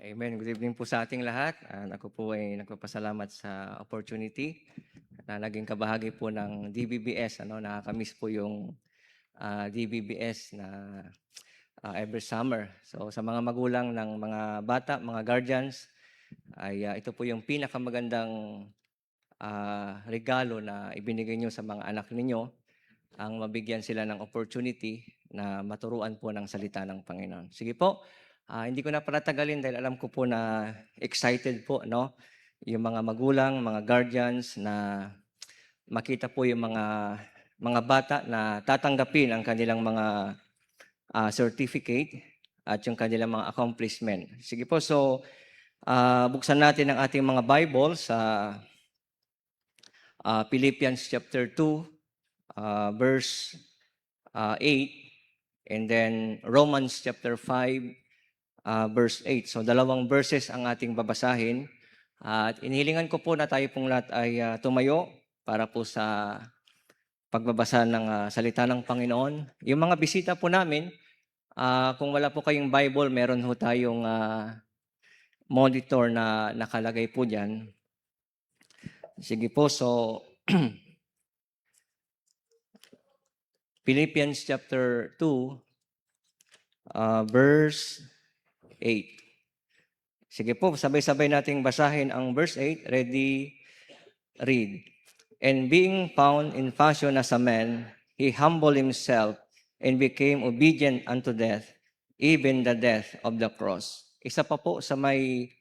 Amen. Good evening po sa ating lahat. Ako po ay nagpapasalamat sa opportunity na naging kabahagi po ng DBBS. Nakakamiss po yung DBBS na every summer. So sa mga magulang ng mga bata, mga guardians, ay ito po yung pinakamagandang regalo na ibinigay nyo sa mga anak ninyo, ang mabigyan sila ng opportunity na maturuan po ng salita ng Panginoon. Sige po, hindi ko na patatagalin dahil alam ko po na excited po, no? Yung mga magulang, mga guardians na makita po yung mga bata na tatanggapin ang kanilang mga certificate at yung kanilang mga accomplishment. Sige po, so buksan natin ang ating mga Bible sa Philippians chapter 2, verse 8, and then Romans chapter 5, verse 8. So dalawang verses ang ating babasahin. At inihilingan ko po na tayo pong lahat ay tumayo para po sa pagbabasa ng salita ng Panginoon. Yung mga bisita po namin, kung wala po kayong Bible, meron ho tayong monitor na nakalagay po dyan. Sige po, so Philippians chapter 2, verse 8. Sige po, sabay-sabay nating basahin ang verse 8. Ready? Read. And being found in fashion as a man, he humbled himself and became obedient unto death, even the death of the cross. Isa pa po sa may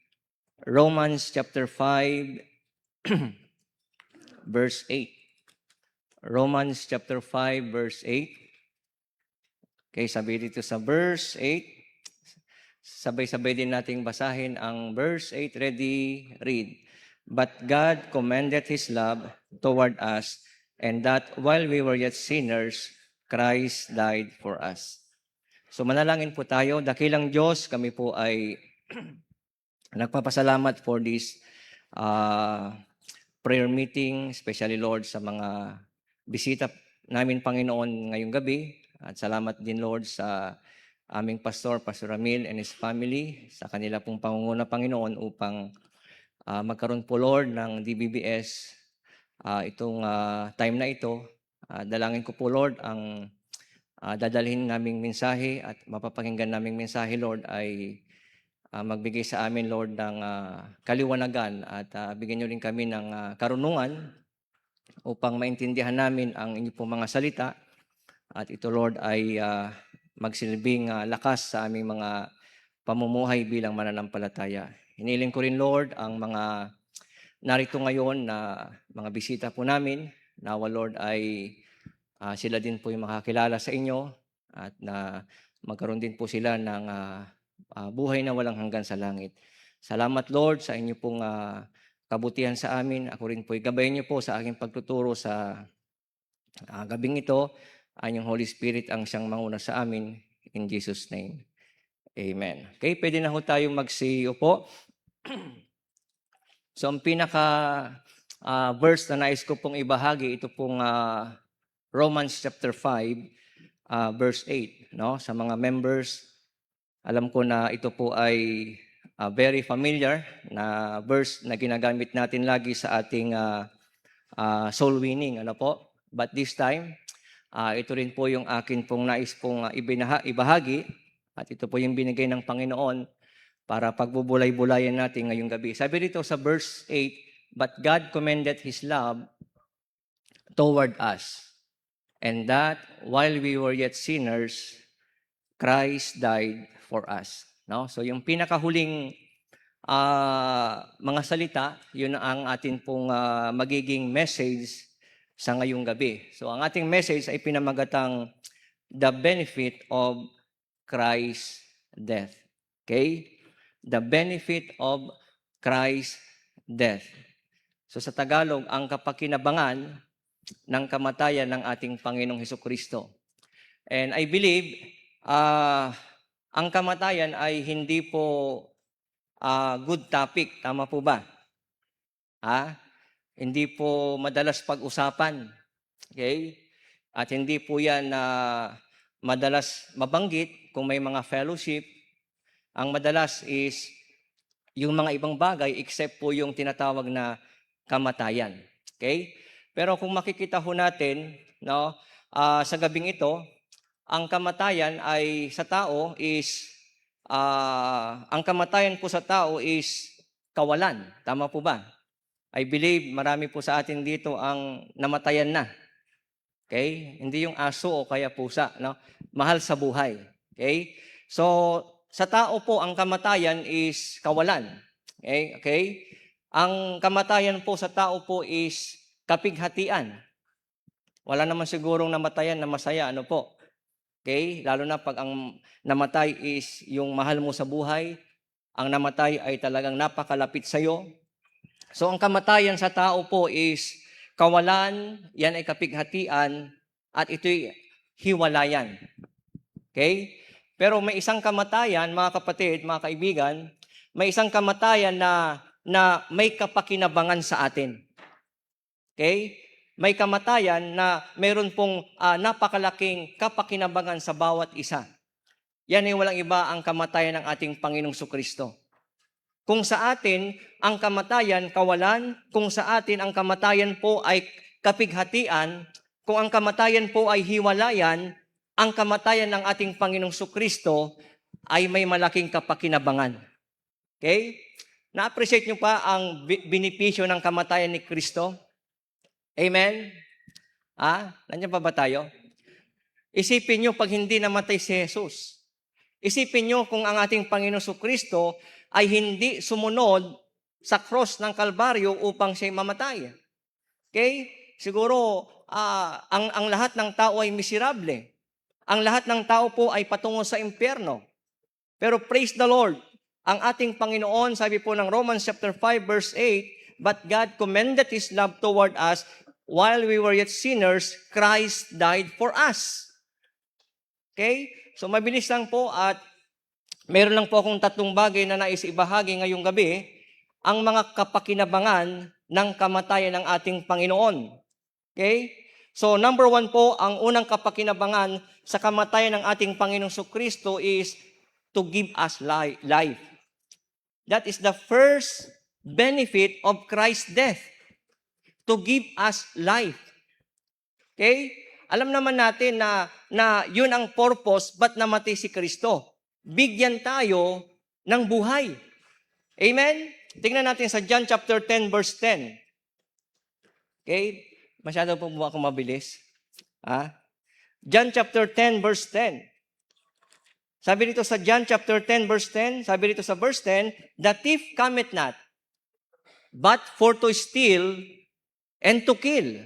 Romans chapter 5, verse 8. Romans chapter 5, verse 8. Okay, sabi dito sa verse 8. Sabay-sabay din nating basahin ang verse 8. Ready? Read. But God commended His love toward us, and that while we were yet sinners, Christ died for us. So manalangin po tayo. Dakilang Diyos, kami po ay nagpapasalamat for this prayer meeting, especially Lord sa mga bisita namin Panginoon ngayong gabi. At salamat din Lord sa aming pastor, Pastor Ramil and his family, sa kanila pong pangunguna Panginoon upang magkaroon po Lord ng DBBS itong time na ito. Dalangin ko po Lord ang dadalhin naming mensahe at mapapakinggan naming mensahe Lord ay magbigay sa amin Lord ng kaliwanagan at bigyan nyo rin kami ng karunungan upang maintindihan namin ang inyong pong mga salita. At ito Lord ay magsilbing lakas sa aming mga pamumuhay bilang mananampalataya. Hiniling ko rin Lord ang mga narito ngayon na mga bisita po namin. Nawa Lord ay sila din po yung makakilala sa inyo at na magkaroon din po sila ng buhay na walang hanggan sa langit. Salamat Lord sa inyo pong kabutihan sa amin. Ako rin po gabayan niyo po sa aking pagtuturo sa gabing ito. Ang Holy Spirit ang siyang manguna sa amin. In Jesus' name. Amen. Okay, pwede na ho tayong magsiupo. So, ang pinaka verse na nais ko pong ibahagi, ito pong Romans chapter 5, verse 8. No? Sa mga members, alam ko na ito po ay very familiar na verse na ginagamit natin lagi sa ating soul winning. Ano po? But this time, ito rin po yung akin pong nais pong ibahagi at ito po yung binigay ng Panginoon para pagbubulay-bulayan natin ngayong gabi. Sabi dito sa verse 8, but God commended His love toward us, and that while we were yet sinners, Christ died for us. No? So yung pinakahuling mga salita, yun ang atin pong magiging message sa ngayong gabi. So ang ating message ay pinamagatang the benefit of Christ's death. Okay? The benefit of Christ's death. So sa Tagalog, ang kapakinabangan ng kamatayan ng ating Panginoong Hesukristo. And I believe, ang kamatayan ay hindi po good topic. Tama po ba? Hindi po madalas pag-usapan. Okay? At hindi po yan madalas mabanggit kung may mga fellowship. Ang madalas is yung mga ibang bagay except po yung tinatawag na kamatayan. Okay? Pero kung makikita ho natin, no, sa gabing ito, ang kamatayan ay sa tao is ang kamatayan po sa tao is kawalan. Tama po ba? I believe marami po sa atin dito ang namatayan na. Okay? Hindi yung aso o kaya pusa, no? Mahal sa buhay. Okay? So, sa tao po ang kamatayan is kawalan. Okay? Okay? Ang kamatayan po sa tao po is kapighatian. Wala naman sigurong namatayan na masaya, ano po? Okay? Lalo na pag ang namatay is yung mahal mo sa buhay, ang namatay ay talagang napakalapit sa iyo. So ang kamatayan sa tao po is kawalan, yan ay kapighatian, at ito'y hiwalayan. Okay? Pero may isang kamatayan, mga kapatid, mga kaibigan, may isang kamatayan na may kapakinabangan sa atin. Okay? May kamatayan na mayroon pong napakalaking kapakinabangan sa bawat isa. Yan ay walang iba ang kamatayan ng ating Panginoong Jesucristo. Kung sa atin ang kamatayan, kawalan, kung sa atin ang kamatayan po ay kapighatian, kung ang kamatayan po ay hiwalayan, ang kamatayan ng ating Panginoong Jesucristo ay may malaking kapakinabangan. Okay? Na-appreciate nyo pa ang benepisyo ng kamatayan ni Kristo? Amen? Nandiyan pa ba tayo? Isipin nyo pag hindi namatay si Jesus. Isipin nyo kung ang ating Panginoong Jesucristo ay hindi sumunod sa cross ng Kalbaryo upang siya mamatay. Okay? Siguro, ang lahat ng tao ay miserable. Ang lahat ng tao po ay patungo sa impyerno. Pero praise the Lord, ang ating Panginoon, sabi po ng Romans chapter 5 verse 8, but God commended His love toward us while we were yet sinners, Christ died for us. Okay? So mabilis lang po at meron lang po akong 3 bagay na nais ibahagi ngayong gabi, ang mga kapakinabangan ng kamatayan ng ating Panginoon. Okay? So number 1 po, ang unang kapakinabangan sa kamatayan ng ating Panginoong Jesucristo is to give us life. That is the first benefit of Christ's death. To give us life. Okay? Alam naman natin na yun ang purpose ba't namatay si Kristo. Bigyan tayo ng buhay. Amen? Tingnan natin sa John chapter 10 verse 10. Okay? Masyado po ba ako mabilis? John chapter 10 verse 10. Sabi dito sa John chapter 10 verse 10, sabi dito sa verse 10, the thief cometh not, but for to steal, and to kill,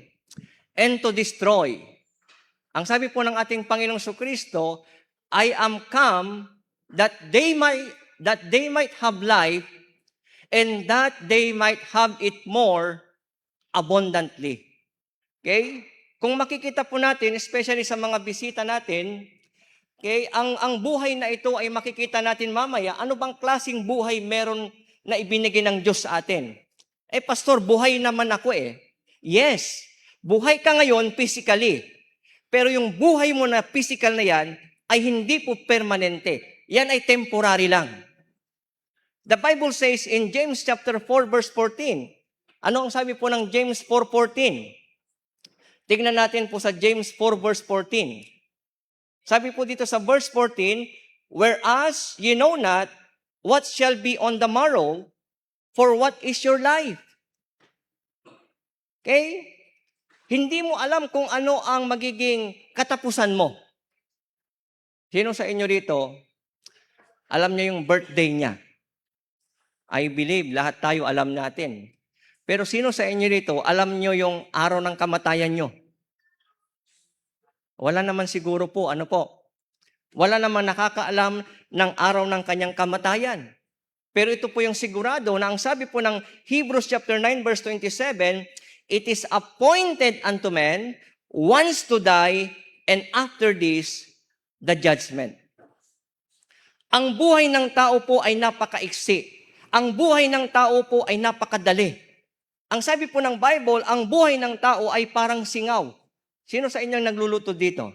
and to destroy. Ang sabi po ng ating Panginoong Jesucristo, I am come that they might have life, and that they might have it more abundantly. Okay? Kung makikita po natin, especially sa mga bisita natin, okay, ang buhay na ito ay makikita natin mamaya, ano bang klaseng buhay meron na ibinigay ng Diyos sa atin? Pastor, buhay naman ako Yes, buhay ka ngayon physically. Pero yung buhay mo na physical na yan ay hindi po permanente. Yan ay temporary lang. The Bible says in James chapter 4 verse 14. Ano ang sabi po ng James 4:14? Tignan natin po sa James 4 verse 14. Sabi po dito sa verse 14, whereas ye know not what shall be on the morrow, for what is your life? Okay? Hindi mo alam kung ano ang magiging katapusan mo. Sino sa inyo rito, alam niya yung birthday niya? I believe, lahat tayo alam natin. Pero sino sa inyo rito, alam niyo yung araw ng kamatayan niyo? Wala naman siguro po, ano po? Wala naman nakakaalam ng araw ng kanyang kamatayan. Pero ito po yung sigurado na ang sabi po ng Hebrews chapter 9 verse 27, it is appointed unto men once to die, and after this, the judgment. Ang buhay ng tao po ay napakaiksi. Ang buhay ng tao po ay napakadali. Ang sabi po ng Bible, ang buhay ng tao ay parang singaw. Sino sa inyong nagluluto dito?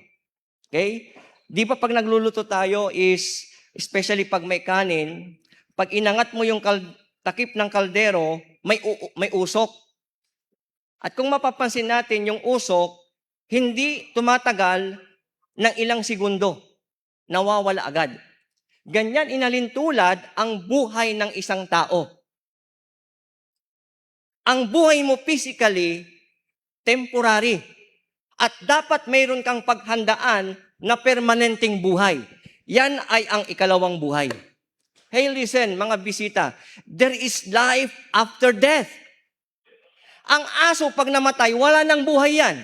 Okay? Di ba pag nagluluto tayo is, especially pag may kanin, pag inangat mo yung takip ng kaldero, may usok. At kung mapapansin natin, yung usok, hindi tumatagal ng ilang segundo. Nawawala agad. Ganyan inalintulad ang buhay ng isang tao. Ang buhay mo physically, temporary. At dapat mayroon kang paghandaan na permanenteng buhay. Yan ay ang ikalawang buhay. Hey, listen, mga bisita, there is life after death. Ang aso pag namatay, wala nang buhay yan.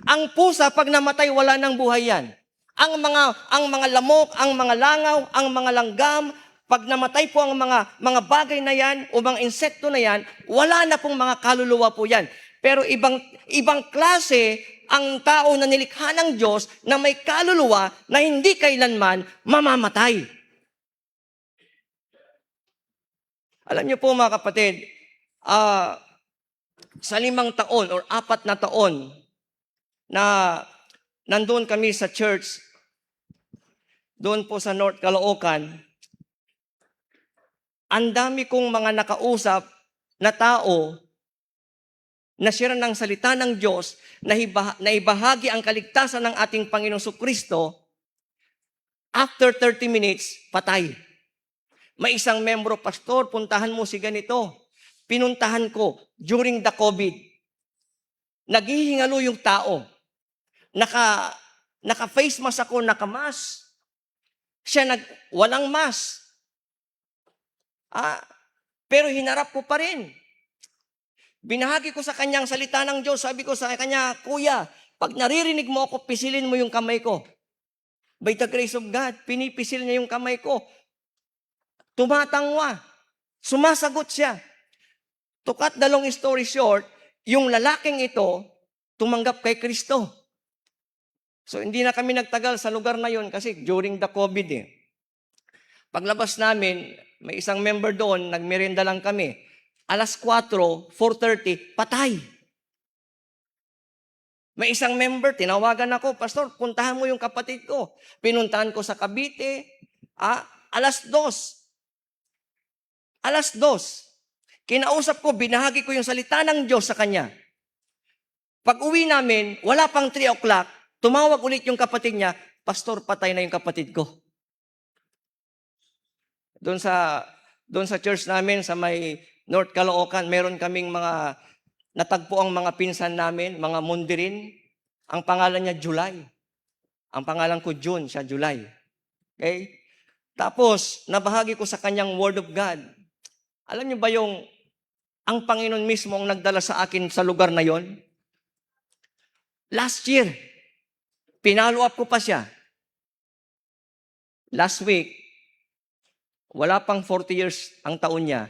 Ang pusa pag namatay, wala nang buhay yan. Ang mga lamok, ang mga langaw, ang mga langgam, pag namatay po ang mga bagay na yan o mga insekto na yan, wala na pong mga kaluluwa po yan. Pero ibang klase ang tao na nilikha ng Diyos na may kaluluwa na hindi kailanman mamamatay. Alam niyo po mga kapatid, sa 5 taon or 4 na taon na nandun kami sa church, doon po sa North Caloocan, ang dami kong mga nakausap na tao na share ng salita ng Diyos na ibahagi ang kaligtasan ng ating Panginoong Kristo, after 30 minutes, patay. May isang membro, pastor, puntahan mo si ganito. Pinuntahan ko during the COVID. Naghihingalo yung tao. Naka-face mask ako, naka-mask. Siya walang mask. Pero hinarap ko pa rin. Binahagi ko sa kanyang salita ng Diyos. Sabi ko sa kanya, Kuya, pag naririnig mo ako, pisilin mo yung kamay ko. By the grace of God, pinipisil niya yung kamay ko. Tumatangwa. Sumasagot siya. To cut the long story short, yung lalaking ito, tumanggap kay Kristo. So, hindi na kami nagtagal sa lugar na yon kasi during the COVID eh. Paglabas namin, may isang member doon, nagmerienda lang kami. 4:00, 4:30, patay. May isang member, tinawagan ako, Pastor, puntahan mo yung kapatid ko. Pinuntahan ko sa Cavite, 2:00. 2:00. Kinausap ko, binahagi ko yung salita ng Diyos sa kanya. Pag uwi namin, wala pang 3:00, tumawag ulit yung kapatid niya, Pastor, patay na yung kapatid ko. Doon sa church namin, sa may North Caloocan, meron kaming mga natagpo ang mga pinsan namin, mga mundirin. Ang pangalan niya July. Ang pangalan ko June, siya July. Okay? Tapos, nabahagi ko sa kanyang Word of God. Alam niyo ba ang Panginoon mismo ang nagdala sa akin sa lugar na yon? Last year, pinalo up ko pa siya. Last week, wala pang 40 years ang taon niya.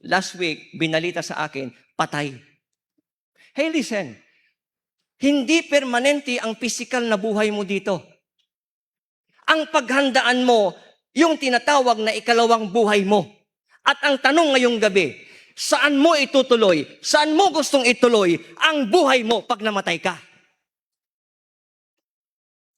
Last week, binalita sa akin, patay. Hey, listen. Hindi permanente ang physical na buhay mo dito. Ang paghandaan mo, yung tinatawag na ikalawang buhay mo. At ang tanong ngayong gabi, saan mo itutuloy? Saan mo gustong ituloy ang buhay mo pag namatay ka?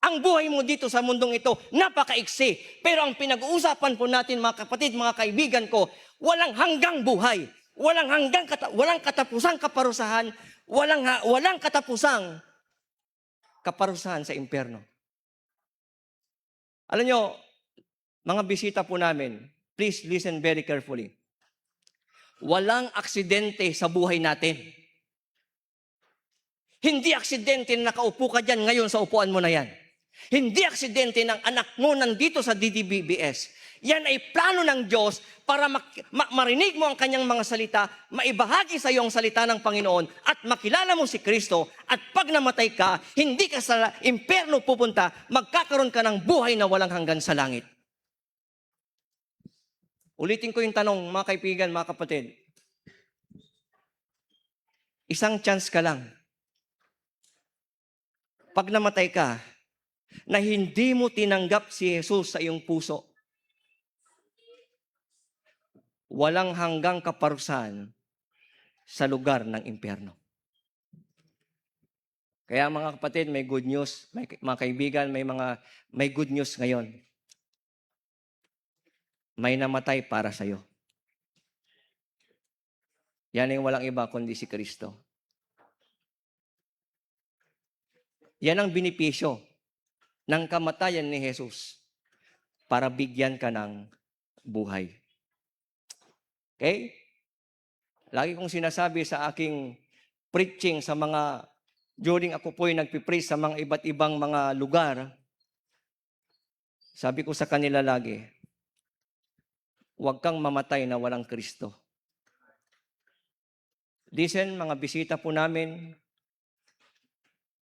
Ang buhay mo dito sa mundong ito, napakaiksi. Pero ang pinag-uusapan po natin, mga kapatid, mga kaibigan ko, walang hanggang buhay. Walang katapusang kaparusahan. Walang katapusang kaparusahan sa impyerno. Alam nyo, mga bisita po namin, please listen very carefully. Walang aksidente sa buhay natin. Hindi aksidente na nakaupo ka dyan ngayon sa upuan mo na yan. Hindi aksidente ng anak mo nandito sa DDBBS. Yan ay plano ng Diyos para marinig mo ang kanyang mga salita, maibahagi sa iyo ang salita ng Panginoon at makilala mo si Kristo at pag namatay ka, hindi ka sa impyerno pupunta, magkakaroon ka ng buhay na walang hanggan sa langit. Ulitin ko yung tanong, mga kaibigan, mga kapatid. Isang chance ka lang. Pag namatay ka, na hindi mo tinanggap si Jesus sa iyong puso, walang hanggang kaparusahan sa lugar ng impyerno. Kaya mga kapatid, may good news. Mga kaibigan, may good news ngayon. May namatay para sa iyo. Yan ay walang iba kundi si Kristo. Yan ang binipisyo ng kamatayan ni Jesus para bigyan ka ng buhay. Okay? Lagi kong sinasabi sa aking preaching sa mga, during ako po'y nagpipreach sa mga iba't ibang mga lugar, sabi ko sa kanila lagi, huwag kang mamatay na walang Kristo. Listen, mga bisita po namin,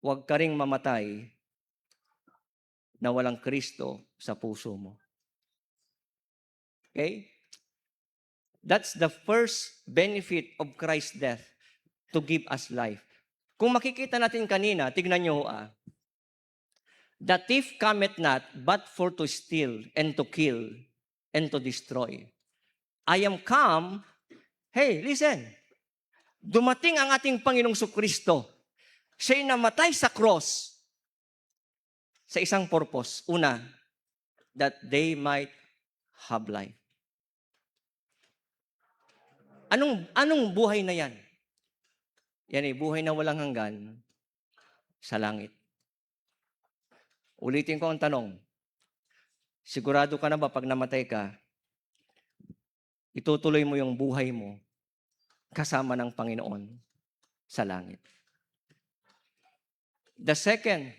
huwag ka ring mamatay na walang Kristo sa puso mo. Okay? That's the first benefit of Christ's death, to give us life. Kung makikita natin kanina, tignan nyo the thief cometh not but for to steal and to kill and to destroy. I am come, hey, listen, dumating ang ating Panginoong Kristo. Siya'y namatay sa cross sa isang purpose. Una, that they might have life. Anong buhay na yan? Yan ay buhay na walang hanggan sa langit. Ulitin ko ang tanong. Sigurado ka na ba pag namatay ka, itutuloy mo yung buhay mo kasama ng Panginoon sa langit? The second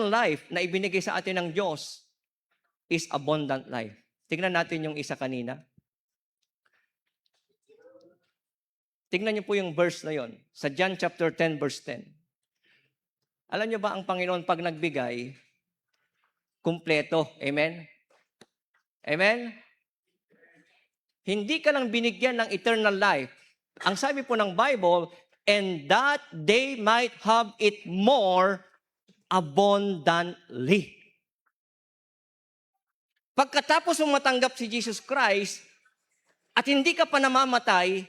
life na ibinigay sa atin ng Diyos is abundant life. Tingnan natin yung isa kanina. Tingnan niyo po yung verse na yon sa John chapter 10 verse 10. Alam niyo ba ang Panginoon pag nagbigay, kumpleto. Amen? Amen? Hindi ka lang binigyan ng eternal life. Ang sabi po ng Bible, and that they might have it more abundantly. Pagkatapos mong matanggap si Jesus Christ at hindi ka pa namamatay,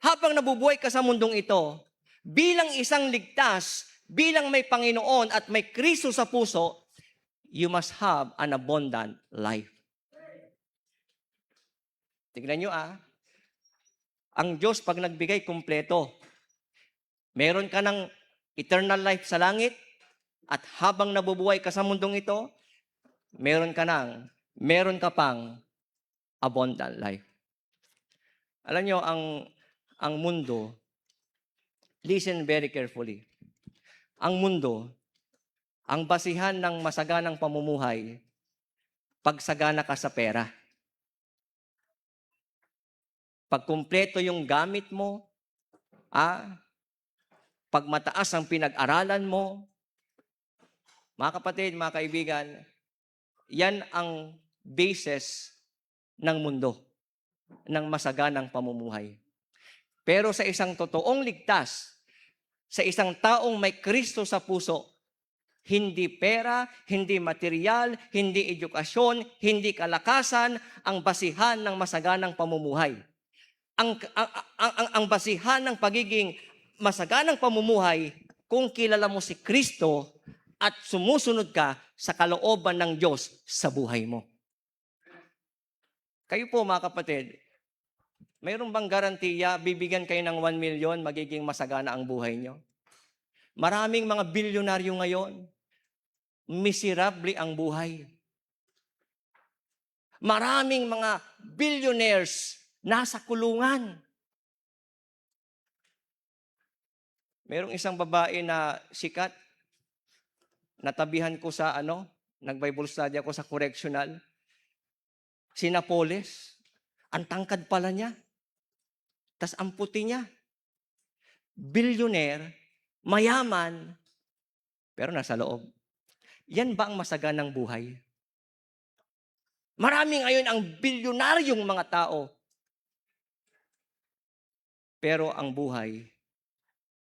habang nabubuhay ka sa mundong ito, bilang isang ligtas, bilang may Panginoon at may Kristo sa puso, you must have an abundant life. Tignan nyo ang Diyos pag nagbigay kumpleto, meron ka ng eternal life sa langit at habang nabubuhay ka sa mundong ito, meron ka pang abundant life. Alam nyo, ang mundo, listen very carefully. Ang mundo, ang basihan ng masaganang pamumuhay, pagsagana ka sa pera. Pag kumpleto yung gamit mo, pag mataas ang pinag-aralan mo, mga kapatid, mga kaibigan, yan ang basis ng mundo, ng masaganang pamumuhay. Pero sa isang totoong ligtas, sa isang taong may Kristo sa puso, hindi pera, hindi material, hindi edukasyon, hindi kalakasan ang basihan ng masaganang pamumuhay. Ang basihan ng pagiging masaganang pamumuhay kung kilala mo si Kristo at sumusunod ka sa kalooban ng Diyos sa buhay mo. Kayo po mga kapatid, mayroon bang garantiya bibigyan kayo ng 1 million, magiging masagana ang buhay nyo? Maraming mga bilyonaryo ngayon, miserable ang buhay. Maraming mga billionaires nasa kulungan. Merong isang babae na sikat, natabihan ko sa nag-Bible study ako sa correctional, si Napoles, ang tangkad pala niya, tas ang puti niya, billionaire, mayaman, pero nasa loob. Yan ba ang masaganang buhay? Marami ngayon ang bilyonaryong mga tao, pero ang buhay,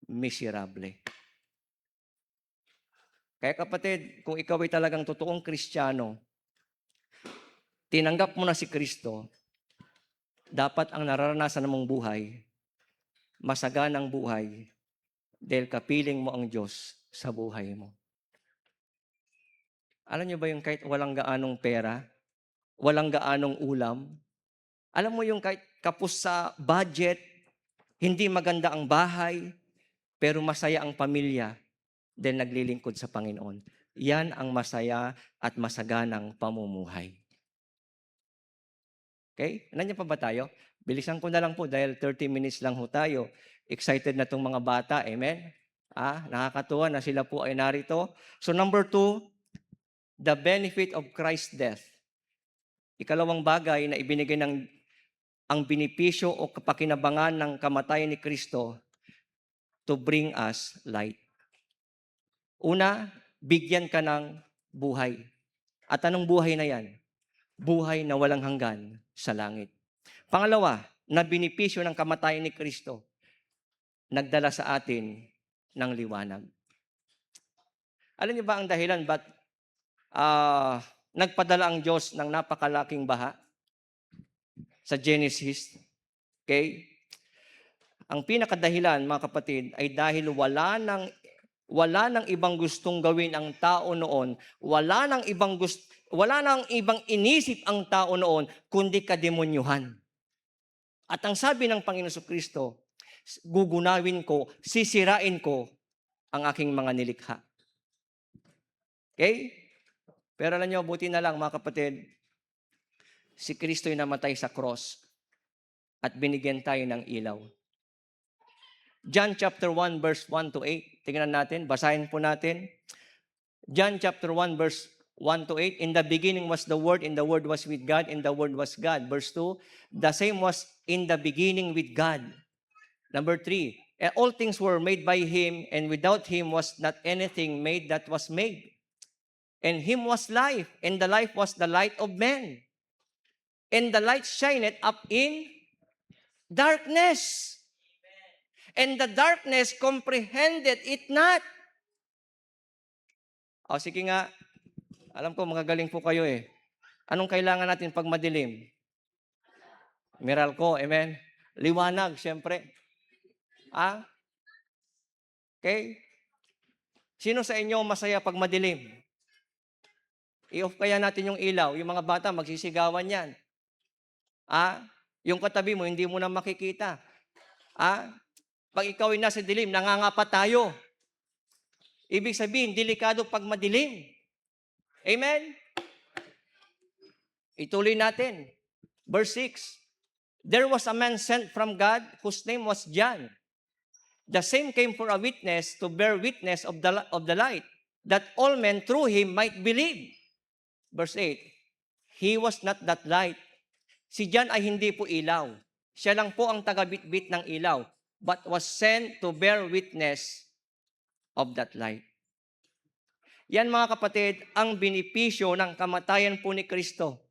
miserable. Kaya kapatid, kung ikaw ay talagang totoong Kristiyano, tinanggap mo na si Kristo, dapat ang nararanasan mong buhay, masaganang buhay, dahil kapiling mo ang Diyos sa buhay mo. Alam niyo ba yung kahit walang gaanong pera, walang gaanong ulam. Alam mo yung kahit kapos sa budget, hindi maganda ang bahay, pero masaya ang pamilya dahil naglilingkod sa Panginoon. Yan ang masaya at masaganang pamumuhay. Okay? Nandiyan pa ba tayo? Bilisan ko na lang po dahil 30 minutes lang ho tayo. Excited na itong mga bata. Amen? Nakakatuwa na sila po ay narito. So number 2, the benefit of Christ's death. Ikalawang bagay na ibinigay ng ang binipisyo o kapakinabangan ng kamatayan ni Kristo to bring us light. Una, bigyan ka ng buhay. At anong buhay na yan? Buhay na walang hanggan sa langit. Pangalawa, na binipisyo ng kamatayan ni Kristo, nagdala sa atin ng liwanag. Alam niyo ba ang dahilan ba't nagpadala ang Diyos ng napakalaking baha? Sa Genesis, okay? Ang pinakadahilan, mga kapatid, ay dahil wala nang ibang gustong gawin ang tao noon, wala nang ibang inisip ang tao noon, kundi kademonyuhan. At ang sabi ng Panginoon Kristo, gugunawin ko, sisirain ko ang aking mga nilikha. Okay? Pero alam niyo, buti na lang, mga kapatid, si Kristo'y namatay sa cross at binigyan tayo ng ilaw. John chapter 1 verse 1 to 8. Tingnan natin, basahin po natin. John chapter 1 verse 1 to 8. In the beginning was the Word, and the Word was with God, and the Word was God. Verse 2, the same was in the beginning with God. Number 3, all things were made by Him, and without Him was not anything made that was made. And Him was life, and the life was the light of men. And the light shineth up in darkness. And the darkness comprehended it not. O sige nga, alam ko magagaling po kayo eh. Anong kailangan natin pag madilim? Meralco, amen? Liwanag, syempre. Okay? Sino sa inyo masaya pag madilim? I-off kaya natin yung ilaw. Yung mga bata, magsisigawan yan. Yung katabi mo, hindi mo na makikita. Pag ikaw ay nasa dilim, nangangapa tayo. Ibig sabihin, delikado pag madilim. Amen? Ituloy natin. Verse 6. There was a man sent from God whose name was John. The same came for a witness to bear witness of the light, that all men through him might believe. Verse 8. He was not that light. Si John ay hindi po ilaw. Siya lang po ang tagabitbit ng ilaw, but was sent to bear witness of that light. Yan mga kapatid, ang binipisyo ng kamatayan po ni Kristo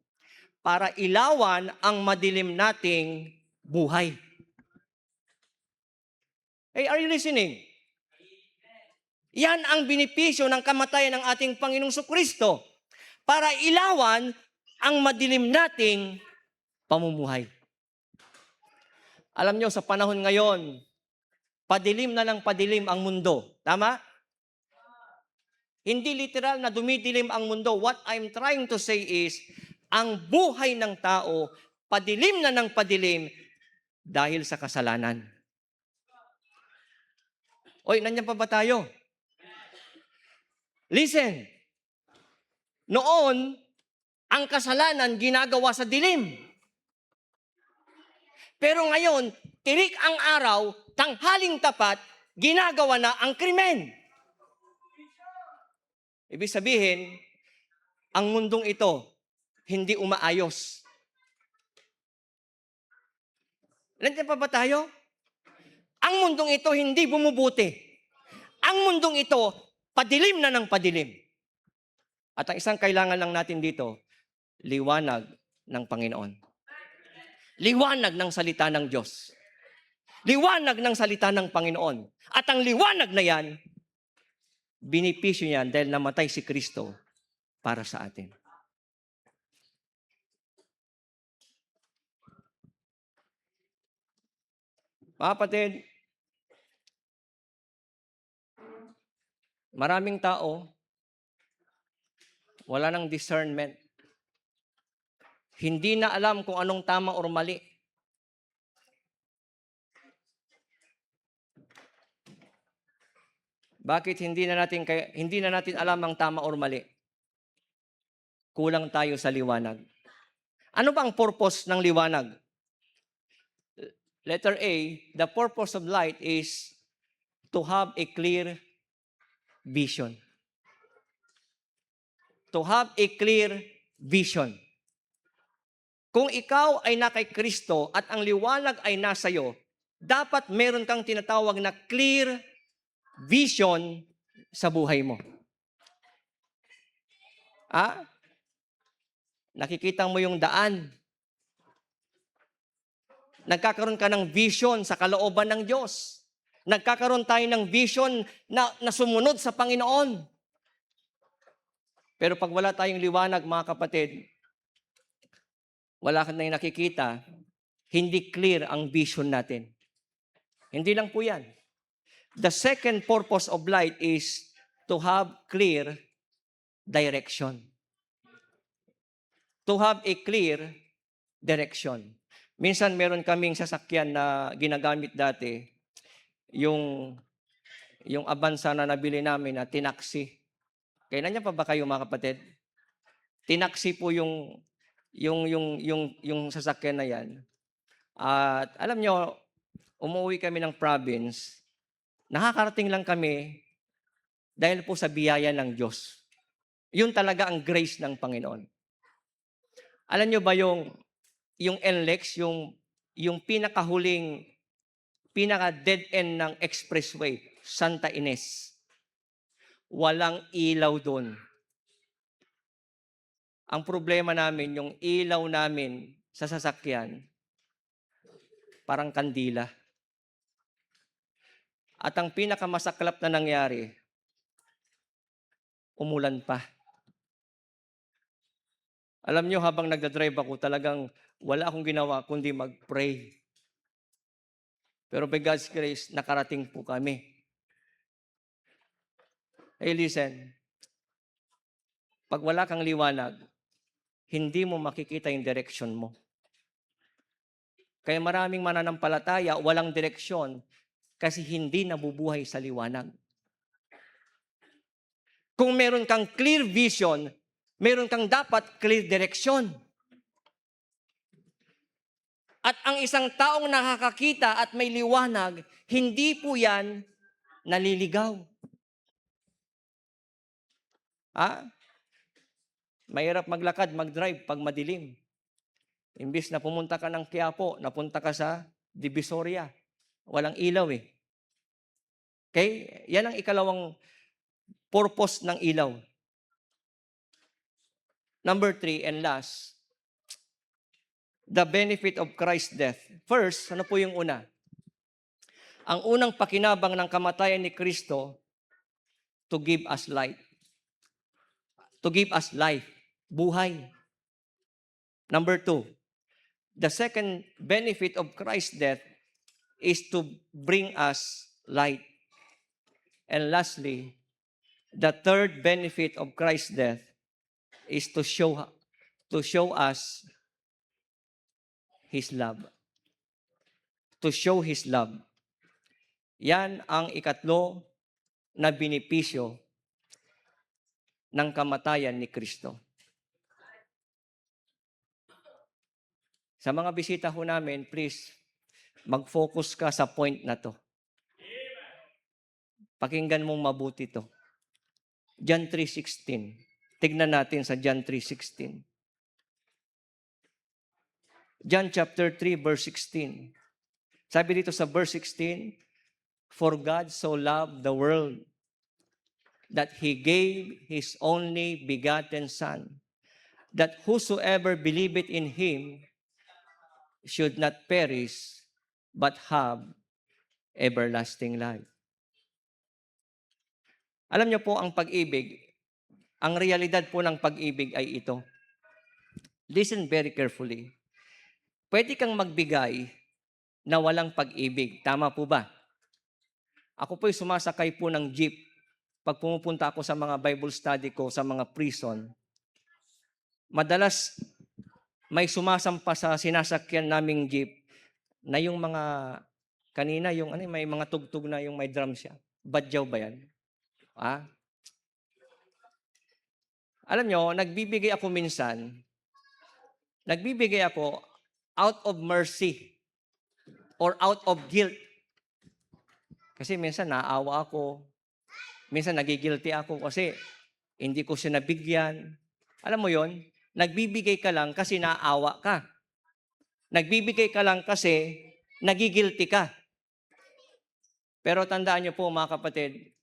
para ilawan ang madilim nating buhay. Hey, are you listening? Yan ang binipisyo ng kamatayan ng ating Panginoong Kristo para ilawan ang madilim nating pamumuhay. Alam nyo, sa panahon ngayon, padilim na ng padilim ang mundo. Tama? Hindi literal na dumidilim ang mundo. What I'm trying to say is, ang buhay ng tao, padilim na ng padilim dahil sa kasalanan. Oy, nandiyan pa ba tayo? Listen. Noon, ang kasalanan ginagawa sa dilim. Pero ngayon, tirik ang araw, tanghaling tapat, ginagawa na ang krimen. Ibig sabihin, ang mundong ito, hindi umaayos. Nandiyan pa ba tayo? Ang mundong ito, hindi bumubuti. Ang mundong ito, padilim na ng padilim. At ang isang kailangan lang natin dito, liwanag ng Panginoon. Liwanag ng salita ng Diyos. Liwanag ng salita ng Panginoon. At ang liwanag na yan, binipisyo niyan dahil namatay si Kristo para sa atin. Mga kapatid, maraming tao, wala ng discernment. Hindi na alam kung anong tama or mali. Bakit hindi na natin alam ang tama or mali? Kulang tayo sa liwanag. Ano ba ang purpose ng liwanag? Letter A, the purpose of light is to have a clear vision. To have a clear vision. Kung ikaw ay na kay Kristo at ang liwanag ay nasa iyo, dapat meron kang tinatawag na clear vision sa buhay mo. Nakikita mo yung daan. Nagkakaroon ka ng vision sa kalooban ng Diyos. Nagkakaroon tayo ng vision na sumunod sa Panginoon. Pero pag wala tayong liwanag, mga kapatid, wala ka na nakikita, hindi clear ang vision natin. Hindi lang po yan. The second purpose of light is to have clear direction. To have a clear direction. Minsan meron kaming sasakyan na ginagamit dati, yung Avanza na nabili namin na tinaksi. Kailan niya pa ba kayo, mga kapatid? Tinaksi po yung sasakyan na yan. At alam nyo, umuwi kami ng province, nakakarating lang kami dahil po sa biyaya ng Diyos. Yun talaga ang grace ng Panginoon. Alam nyo ba yung NLEX, yung pinaka-dead end ng expressway, Santa Ines. Walang ilaw doon. Ang problema namin, yung ilaw namin sa sasakyan, parang kandila. At ang pinakamasaklap na nangyari, umulan pa. Alam nyo, habang nagdadrive ako, talagang wala akong ginawa kundi mag-pray. Pero by God's grace, nakarating po kami. Hey, listen. Pag wala kang liwanag, hindi mo makikita yung direction mo. Kaya maraming mananampalataya, walang direksyon kasi hindi nabubuhay sa liwanag. Kung meron kang clear vision, meron kang dapat clear direction. At ang isang taong nakakakita at may liwanag, hindi po yan naliligaw. Mahirap maglakad, mag-drive pag madilim. Imbis na pumunta ka ng Quiapo, napunta ka sa Divisoria. Walang ilaw eh. Okay? Yan ang ikalawang purpose ng ilaw. Number 3 and last, the benefit of Christ's death. First, ano po yung una? Ang unang pakinabang ng kamatayan ni Kristo to give us light. To give us life, buhay. Number 2, the second benefit of Christ's death is to bring us light. And lastly, the third benefit of Christ's death is to show us His love. To show His love. Yan ang ikatlo na benepisyo ng kamatayan ni Kristo. Sa mga bisita ho namin, please, mag-focus ka sa point na to. Pakinggan mong mabuti to. John 3:16. Tignan natin sa John 3:16. John chapter 3, verse 16. Sabi dito sa verse 16, for God so loved the world that He gave His only begotten Son, that whosoever believeth in Him should not perish, but have everlasting life. Alam niyo po, ang pag-ibig, ang realidad po ng pag-ibig ay ito. Listen very carefully. Pwede kang magbigay na walang pag-ibig. Tama po ba? Ako po'y sumasakay po ng jeep. Pag pumupunta ako sa mga Bible study ko, sa mga prison, madalas may sumasampa sa sinasakyan naming jeep na yung mga, kanina yung ano, may mga tugtog na yung may drum siya. Badyaw ba yan? Ah? Alam nyo, nagbibigay ako out of mercy or out of guilt. Kasi minsan naawa ako, minsan nagigilty ako kasi hindi ko siya nabigyan. Alam mo yon, nagbibigay ka lang kasi naawa ka. Nagbibigay ka lang kasi nagigilty ka. Pero tandaan niyo po mga kapatid,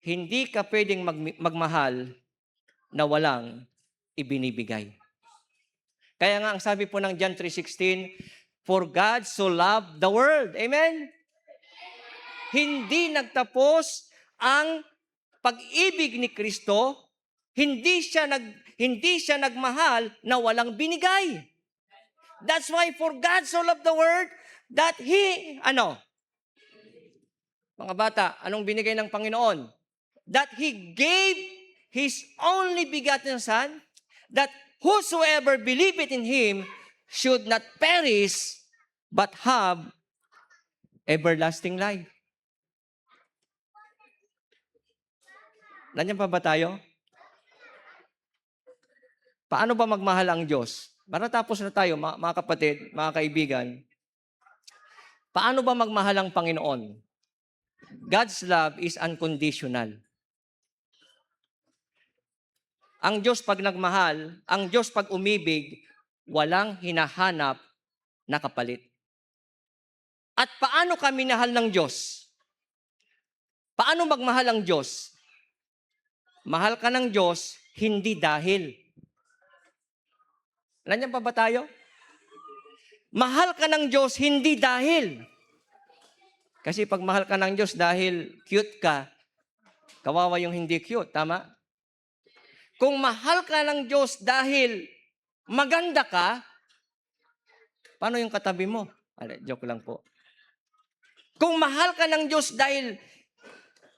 hindi ka pwedeng magmahal na walang ibinibigay. Kaya nga ang sabi po ng John 3:16, for God so loved the world. Amen? Hindi nagtapos ang pag-ibig ni Kristo, hindi siya nagmahal na walang binigay. That's why for God so loved the world that He, mga bata, anong binigay ng Panginoon? That He gave His only begotten Son, that whosoever believeth in Him should not perish, but have everlasting life. Nandiyan pa ba tayo? Paano ba magmahal ang Diyos? Matatapos na tayo, mga kapatid, mga kaibigan. Paano ba magmahal ang Panginoon? God's love is unconditional. Ang Diyos pag nagmahal, ang Diyos pag umibig, walang hinahanap na kapalit. At paano ka minahal ng Diyos? Paano magmahal ang Diyos? Mahal ka ng Diyos, hindi dahil. Nandiyan pa ba tayo? Mahal ka ng Diyos, hindi dahil. Kasi pag mahal ka ng Diyos dahil cute ka, kawawa yung hindi cute, tama? Kung mahal ka ng Diyos dahil maganda ka, paano yung katabi mo? Joke lang po. Kung mahal ka ng Diyos dahil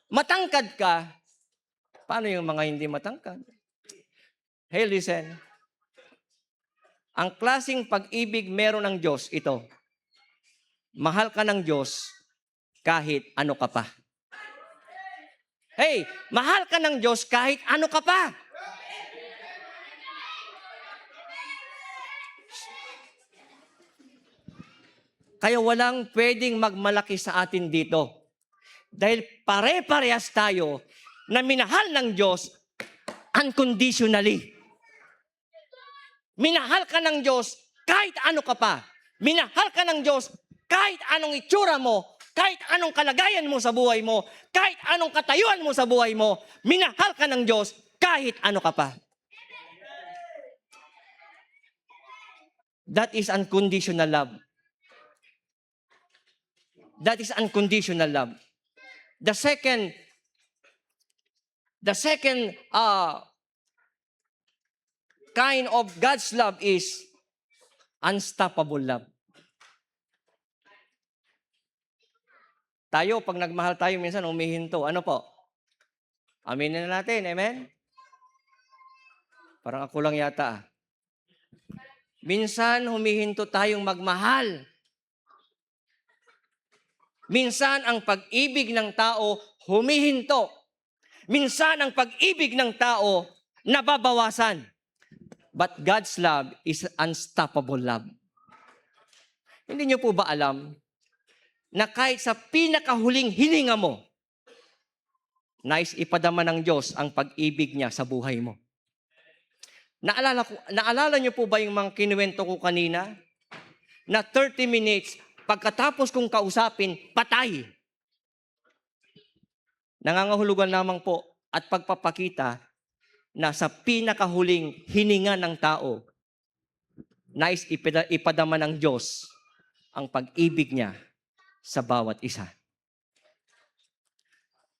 matangkad ka, paano yung mga hindi matangkad? Hey, listen. Ang klaseng pag-ibig meron ng Diyos, ito. Mahal ka ng Diyos kahit ano ka pa. Hey, mahal ka ng Diyos kahit ano ka pa. Kaya walang pwedeng magmalaki sa atin dito. Dahil pare-parehas tayo na minahal ng Diyos unconditionally. Minahal ka ng Diyos kahit ano ka pa. Minahal ka ng Diyos kahit anong itsura mo, kahit anong kalagayan mo sa buhay mo, kahit anong katayuan mo sa buhay mo, minahal ka ng Diyos kahit ano ka pa. That is unconditional love. That is unconditional love. The second kind of God's love is unstoppable love. Tayo, pag nagmahal tayo, minsan umihinto. Ano po? Aminin na natin, amen? Parang ako lang yata. Minsan, humihinto tayong magmahal. Minsan, ang pag-ibig ng tao, humihinto. Minsan, ang pag-ibig ng tao, nababawasan. But God's love is unstoppable love. Hindi niyo po ba alam na kahit sa pinakahuling hininga mo, nais ipadama ng Diyos ang pag-ibig niya sa buhay mo? Naalala niyo po ba yung mga kinuwento ko kanina? Na 30 minutes, pagkatapos kong kausapin, patay. Nangangahulugan lamang po at pagpapakita na sa pinakahuling hininga ng tao, nais ipadama ng Diyos ang pag-ibig niya sa bawat isa.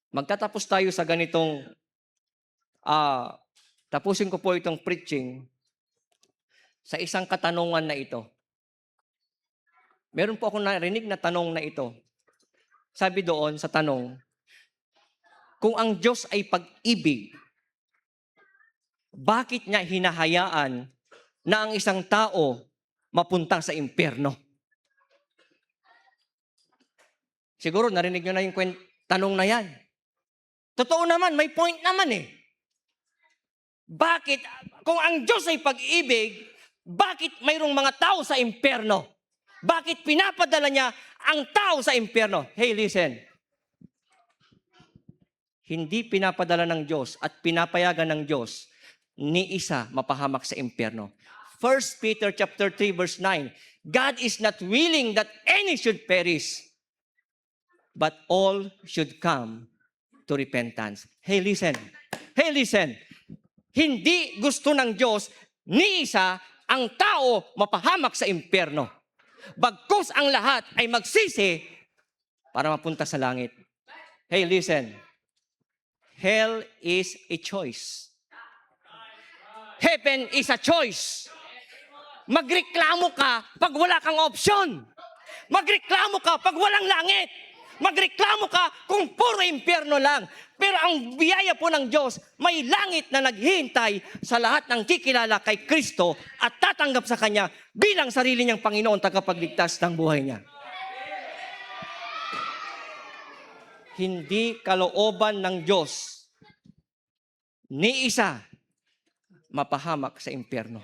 Magtatapos tayo sa ganitong, tapusin ko po itong preaching sa isang katanungan na ito. Meron po akong narinig na tanong na ito. Sabi doon sa tanong, kung ang Diyos ay pag-ibig, bakit niya hinahayaan na ang isang tao mapunta sa impyerno? Siguro narinig nyo na yung tanong na yan. Totoo naman, may point naman eh. Bakit, kung ang Diyos ay pag-ibig, bakit mayroong mga tao sa impyerno? Bakit pinapadala niya ang tao sa impyerno? Hey, listen. Hindi pinapadala ng Diyos at pinapayagan ng Diyos ni isa mapahamak sa impyerno. 1 Peter chapter 3 verse 9, God is not willing that any should perish, but all should come to repentance. Hey, listen. Hey, listen. Hindi gusto ng Diyos ni isa ang tao mapahamak sa impyerno. Bagkus ang lahat ay magsisi para mapunta sa langit. Hey, listen. Hell is a choice. Heaven is a choice. Magreklamo ka pag wala kang opsyon. Magreklamo ka pag walang langit. Magreklamo ka kung puro impyerno lang. Pero ang biyaya po ng Diyos, may langit na naghihintay sa lahat ng kikilala kay Kristo at tatanggap sa Kanya bilang sarili niyang Panginoon tagapagligtas ng buhay niya. Hindi kalooban ng Diyos ni isa mapahamak sa impyerno.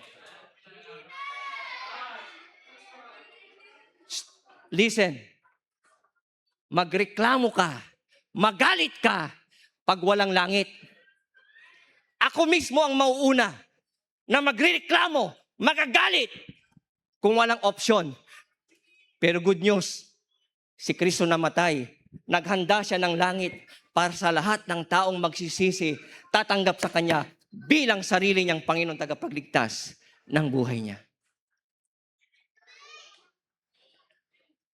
Listen, magreklamo ka, magalit ka pag walang langit. Ako mismo ang mauuna na magreklamo, magagalit kung walang opsyon. Pero good news, si Kristo namatay. Naghanda siya ng langit para sa lahat ng taong magsisisi, tatanggap sa Kanya bilang sarili niyang Panginoon tagapagligtas ng buhay niya.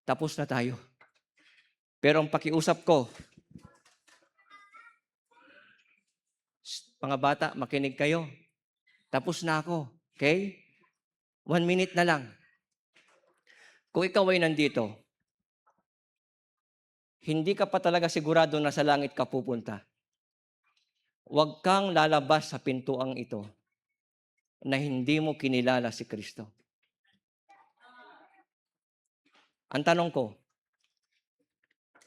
Tapos na tayo. Pero ang pakiusap ko, mga bata, makinig kayo. Tapos na ako. Okay? 1 minute na lang. Kung ikaw ay nandito, hindi ka pa talaga sigurado na sa langit ka pupunta. Huwag kang lalabas sa pintuang ito na hindi mo kinilala si Kristo. Ang tanong ko,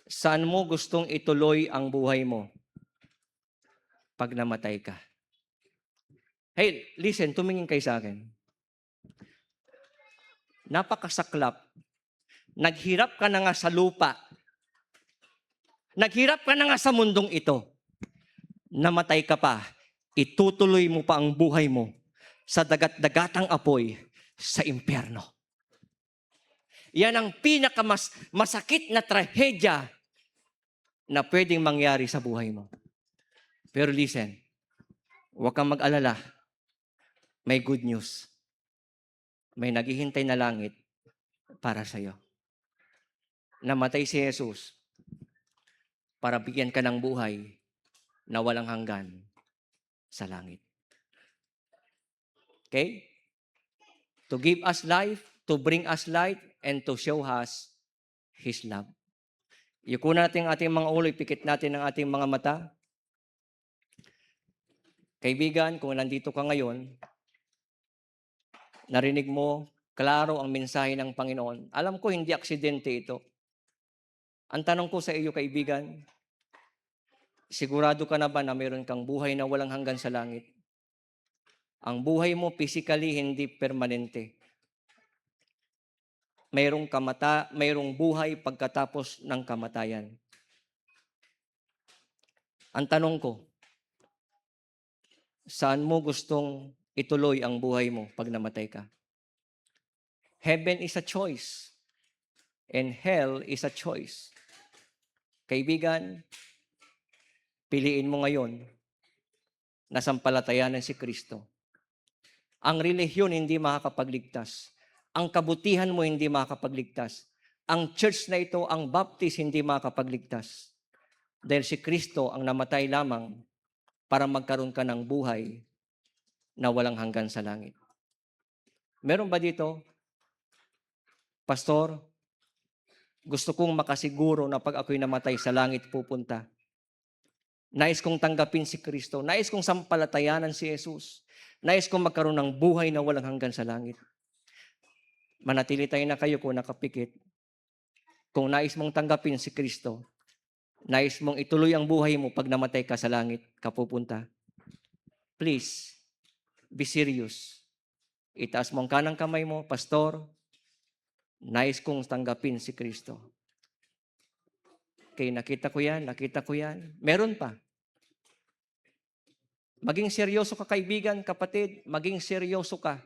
saan mo gustong ituloy ang buhay mo pag namatay ka? Hey, listen, tumingin kayo sa akin. Napakasaklap. Naghirap ka na nga sa lupa. Naghirap ka na nga sa mundong ito. Namatay ka pa. Itutuloy mo pa ang buhay mo sa dagat-dagatang apoy sa impyerno. Yan ang masakit na trahedya na pwedeng mangyari sa buhay mo. Pero listen, huwag kang mag-alala. May good news. May naghihintay na langit para sa iyo. Namatay si Jesus para bigyan ka ng buhay na walang hanggan sa langit. Okay? To give us life, to bring us light, and to show us His love. Yuko natin ang ating mga ulo, ipikit natin ang ating mga mata. Kaibigan, kung nandito ka ngayon, narinig mo, klaro ang mensahe ng Panginoon. Alam ko, hindi aksidente ito. Ang tanong ko sa iyo, kaibigan, sigurado ka na ba na mayroon kang buhay na walang hanggan sa langit? Ang buhay mo, physically, hindi permanente. Mayroong buhay pagkatapos ng kamatayan. Ang tanong ko, saan mo gustong ituloy ang buhay mo pag namatay ka? Heaven is a choice, and hell is a choice. Kaibigan, piliin mo ngayon na sampalatayanan si Kristo. Ang relihiyon hindi makakapagligtas. Ang kabutihan mo hindi makakapagligtas. Ang church na ito, ang baptist, hindi makakapagligtas. Dahil si Kristo ang namatay lamang para magkaroon ka ng buhay na walang hanggan sa langit. Meron ba dito? Pastor, gusto kong makasiguro na pag ako'y namatay sa langit pupunta. Nais kong tanggapin si Kristo. Nais kong sampalatayanan si Jesus. Nais kong magkaroon ng buhay na walang hanggan sa langit. Manatili tayo na kayo kung nakapikit. Kung nais mong tanggapin si Kristo, nais mong ituloy ang buhay mo pag namatay ka sa langit, kapupunta. Please, be serious. Itaas mo ang kanang kamay mo, Pastor, nais kong tanggapin si Kristo. Okay, nakita ko yan. Meron pa. Maging seryoso ka, kaibigan, kapatid, maging seryoso ka.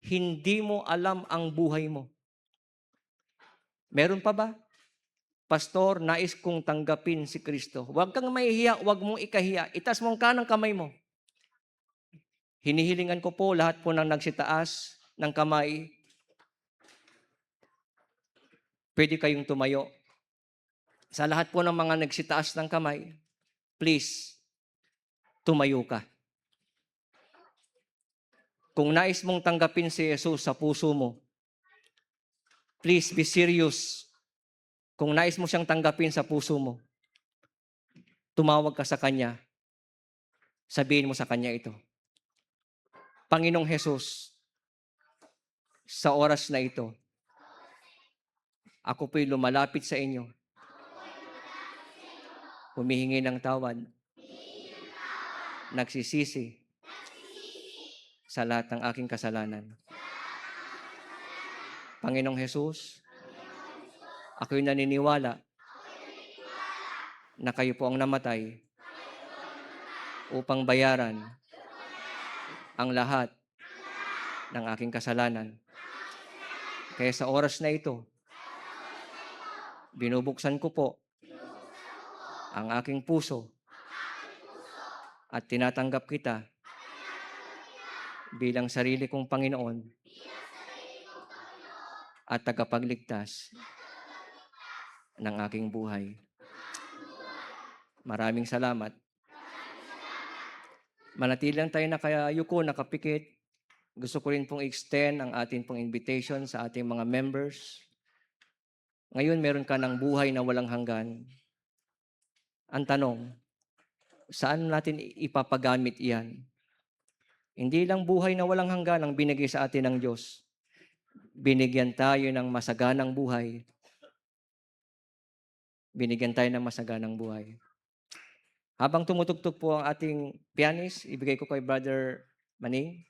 Hindi mo alam ang buhay mo. Meron pa ba? Pastor, nais kong tanggapin si Kristo. Huwag kang mahihiya, huwag mong ikahiya. Itaas mo ang kanang kamay mo. Hinihilingan ko po lahat po ng nagsitaas ng kamay. Pwede kayong tumayo. Sa lahat po ng mga nagsitaas ng kamay, please, tumayo ka. Kung nais mong tanggapin si Jesus sa puso mo, please be serious. Kung nais mo siyang tanggapin sa puso mo, tumawag ka sa Kanya. Sabihin mo sa Kanya ito. Panginoong Jesus, sa oras na ito, ako po'y lumalapit sa inyo. Humihingi ng tawad. Nagsisisi sa lahat ng aking kasalanan. Panginoong Jesus, ako'y naniniwala na kayo po ang namatay upang bayaran ang lahat ng aking kasalanan. Kaya sa oras na ito, binubuksan ko po ang aking puso at tinatanggap kita bilang sarili kong Panginoon at tagapagligtas ng aking buhay. Maraming salamat. Manatili lang tayo nakayuko, nakapikit. Gusto ko rin pong extend ang ating pong invitation sa ating mga members. Ngayon, meron ka ng buhay na walang hanggan. Ang tanong, saan natin ipapagamit iyan? Hindi lang buhay na walang hanggan ang binigay sa atin ng Diyos. Binigyan tayo ng masaganang buhay. Binigyan tayo ng masaganang buhay. Habang tumutugtog po ang ating pianist, ibigay ko kay Brother Maning.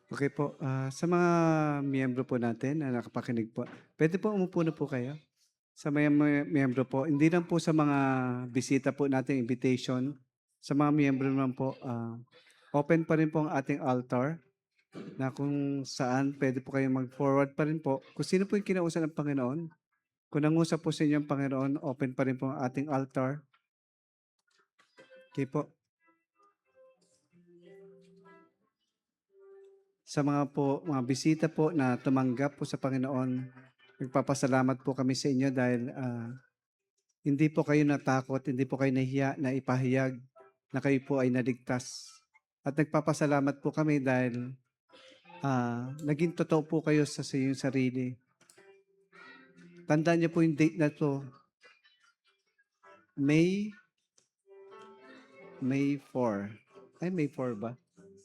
Okay po, sa mga miyembro po natin na nakapakinig po, pwede po umupo na po kayo. Sa mga miyembro po, hindi lang po sa mga bisita po nating invitation, sa mga miyembro naman po, open pa rin po ang ating altar na kung saan pwede po kayong mag-forward pa rin po. Kung sino po yung kinausap ng Panginoon, kung nangusap po sa inyo ang Panginoon, open pa rin po ang ating altar. Okay po. Sa mga bisita po na tumanggap po sa Panginoon, nagpapasalamat po kami sa inyo dahil hindi po kayo natakot, hindi po kayo nahiya na ipahayag na kayo po ay naligtas. At nagpapasalamat po kami dahil naging totoo po kayo sa inyong sarili. Tandaan niyo po yung date na to. May 4. Ay, May 4 ba?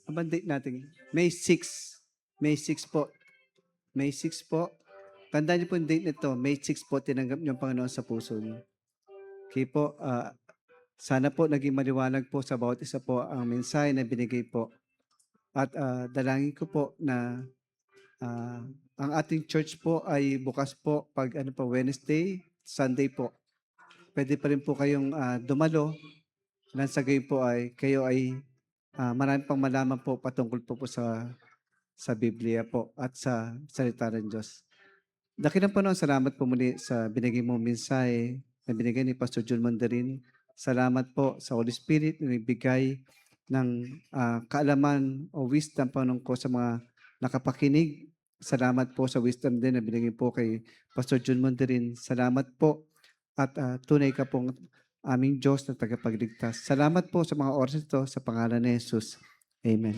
Ano date natin? May 6. May 6 po. May 6 po. Tandaan niyo po yung date nito. May 6 po, tinanggap niyo ang Panginoon sa puso niyo. Okay po, sana po naging maliwanag po sa bawat isa po ang mensahe na binigay po. At dalangin ko po na ang ating church po ay bukas po pag Wednesday, Sunday po. Pwede pa rin po kayong dumalo. Nang sa gayon po ay kayo ay marami pang malaman po patungkol po sa Biblia po at sa salita ng Diyos. Dakilang po salamat po muli sa binigay mong mensahe na binigay ni Pastor John Mandarin. Salamat po sa Holy Spirit na nagbigay ng kaalaman o wisdom Panginoon ko sa mga nakapakinig. Salamat po sa wisdom din na binigay po kay Pastor John Mandarin. Salamat po at tunay ka pong aming Diyos na tagapagligtas. Salamat po sa mga oras ito sa pangalan ni Jesus. Amen.